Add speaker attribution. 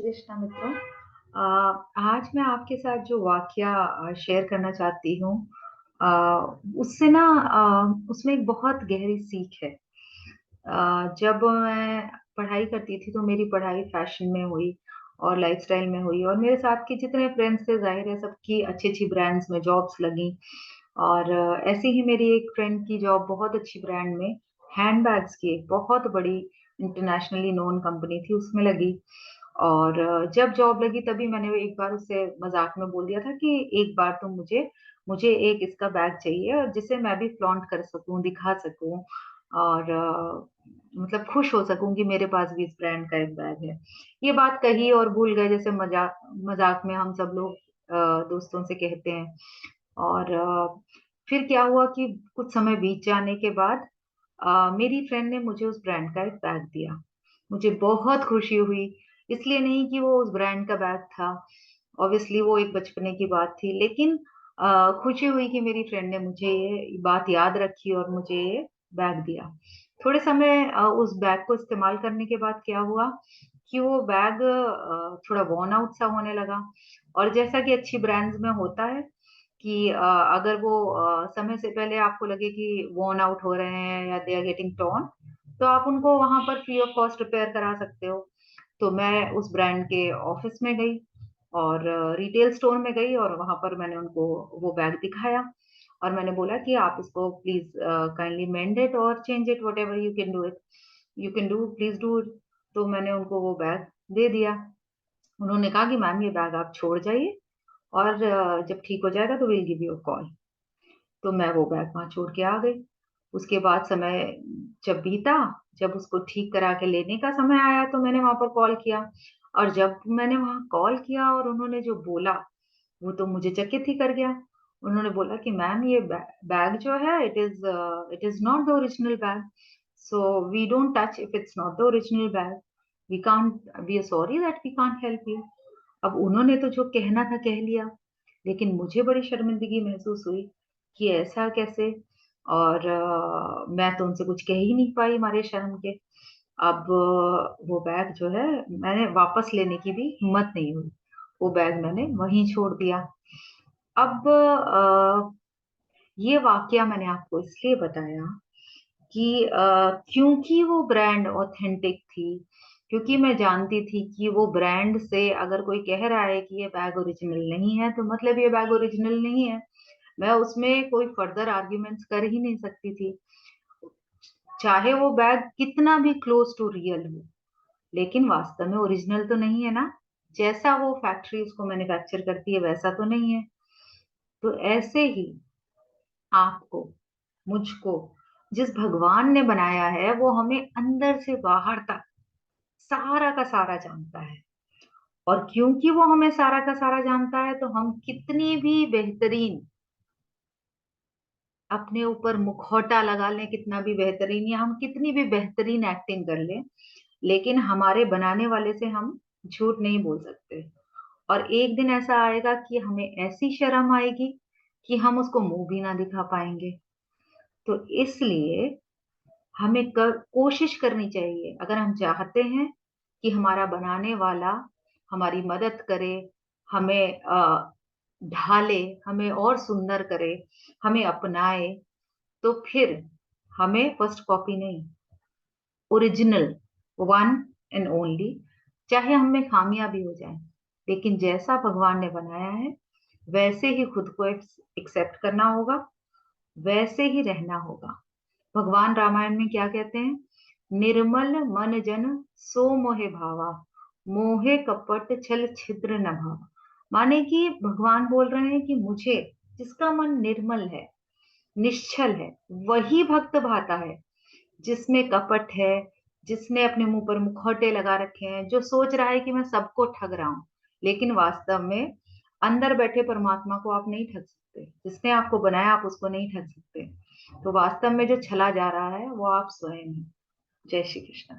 Speaker 1: कृष्णा मित्रों। आज मैं आपके साथ जो वाकया शेयर करना चाहती हूँ, उससे ना उसमें एक बहुत गहरी सीख है। जब मैं पढ़ाई करती थी तो मेरी पढ़ाई फैशन में हुई और लाइफस्टाइल में हुई, और मेरे साथ के जितने फ्रेंड्स थे जाहिर है सबकी अच्छी अच्छी ब्रांड्स में जॉब्स लगी। और ऐसे ही मेरी एक फ्रेंड की जॉब बहुत अच्छी ब्रांड में, हैंडबैग्स की एक बहुत बड़ी इंटरनेशनली नोन कंपनी थी, उसमें लगी। और जब जॉब लगी तभी मैंने एक बार उससे मजाक में बोल दिया था कि एक बार तुम मुझे मुझे एक इसका बैग चाहिए और जिसे मैं भी फ्लॉन्ट कर सकूं, दिखा सकूं, और मतलब खुश हो सकूं कि मेरे पास भी इस ब्रांड का एक बैग है। ये बात कही और भूल गए, जैसे मजाक मजाक में हम सब लोग दोस्तों से कहते हैं। और फिर क्या हुआ कि कुछ समय बीत जाने के बाद मेरी फ्रेंड ने मुझे उस ब्रांड का एक बैग दिया। मुझे बहुत खुशी हुई, इसलिए नहीं कि वो उस ब्रांड का बैग था, ऑब्वियसली वो एक बचपने की बात थी, लेकिन खुशी हुई कि मेरी फ्रेंड ने मुझे ये बात याद रखी और मुझे ये बैग दिया। थोड़े समय उस बैग को इस्तेमाल करने के बाद क्या हुआ कि वो बैग थोड़ा वॉर्न आउट सा होने लगा। और जैसा कि अच्छी ब्रांड्स में होता है कि अगर वो समय से पहले आपको लगे कि वॉर्न आउट हो रहे हैं या दे आर गेटिंग टॉर्न, तो आप उनको वहां पर फ्री ऑफ कॉस्ट रिपेयर करा सकते हो। तो मैं उस ब्रांड के ऑफिस में गई और रिटेल स्टोर में गई और वहां पर मैंने उनको वो बैग दिखाया। और मैंने बोला कि आप इसको प्लीज काइंडली मेंड इट और change it, what ever you can do it, you can do, please do it. तो मैंने उनको वो बैग दे दिया। उन्होंने कहा कि मैम ये बैग आप छोड़ जाइए और जब ठीक हो जाएगा तो will give you a call. तो मैं वो बैग वहां छोड़ के आ गई। उसके बाद समय जब बीता, जब उसको ठीक करा के लेने का समय आया तो मैंने वहां पर कॉल किया। और जब मैंने वहां कॉल किया और उन्होंने जो बोला वो तो मुझे चकित ही कर गया। उन्होंने बोला कि मैम ये बैग जो है it is not the original bag, so we don't touch if it's not the original bag, we can't, we are sorry that we can't help you. अब उन्होंने तो जो कहना था कह लिया, लेकिन मुझे बड़ी शर्मिंदगी महसूस हुई कि ऐसा कैसे। और मैं तो उनसे कुछ कह ही नहीं पाई मारे शर्म के। अब वो बैग जो है मैंने वापस लेने की भी हिम्मत नहीं हुई, वो बैग मैंने वहीं छोड़ दिया। अब ये वाकया मैंने आपको इसलिए बताया कि क्योंकि वो ब्रांड ऑथेंटिक थी, क्योंकि मैं जानती थी कि वो ब्रांड से अगर कोई कह रहा है कि ये बैग ओरिजिनल नहीं है तो मतलब ये बैग ओरिजिनल नहीं है। मैं उसमें कोई फर्दर आर्ग्यूमेंट्स कर ही नहीं सकती थी, चाहे वो बैग कितना भी क्लोज टू रियल हो, लेकिन वास्तव में ओरिजिनल तो नहीं है ना। जैसा वो फैक्ट्री उसको मैन्युफैक्चर करती है वैसा तो नहीं है। तो ऐसे ही आपको, मुझको, जिस भगवान ने बनाया है वो हमें अंदर से बाहर तक सारा का सारा जानता है। और क्योंकि वो हमें सारा का सारा जानता है तो हम कितनी भी बेहतरीन अपने ऊपर मुखौटा लगा लें, कितना भी बेहतरीन, या हम कितनी भी बेहतरीन एक्टिंग कर लें, लेकिन हमारे बनाने वाले से हम झूठ नहीं बोल सकते। और एक दिन ऐसा आएगा कि हमें ऐसी शर्म आएगी कि हम उसको मुंह भी ना दिखा पाएंगे। तो इसलिए हमें कोशिश करनी चाहिए, अगर हम चाहते हैं कि हमारा बनाने वाला हमारी मदद करे, हमें ढाले, हमें और सुंदर करे, हमें अपनाए, तो फिर हमें फर्स्ट कॉपी नहीं, ओरिजिनल, वन एंड ओनली, चाहे हम में खामियां भी हो जाएं, लेकिन जैसा भगवान ने बनाया है वैसे ही खुद को एक्सेप्ट करना होगा, वैसे ही रहना होगा। भगवान रामायण में क्या कहते हैं? निर्मल मन जन सो मोहे भावा, मोहे कपट छल छिद्र न भावा। माने कि भगवान बोल रहे हैं कि मुझे, जिसका मन निर्मल है, निश्चल है, वही भक्त भाता है। जिसमें कपट है, जिसने अपने मुंह पर मुखौटे लगा रखे हैं, जो सोच रहा है कि मैं सबको ठग रहा हूं, लेकिन वास्तव में अंदर बैठे परमात्मा को आप नहीं ठग सकते, जिसने आपको बनाया आप उसको नहीं ठग सकते। तो वास्तव में जो छला जा रहा है वो आप स्वयं हैं। जय श्री कृष्ण।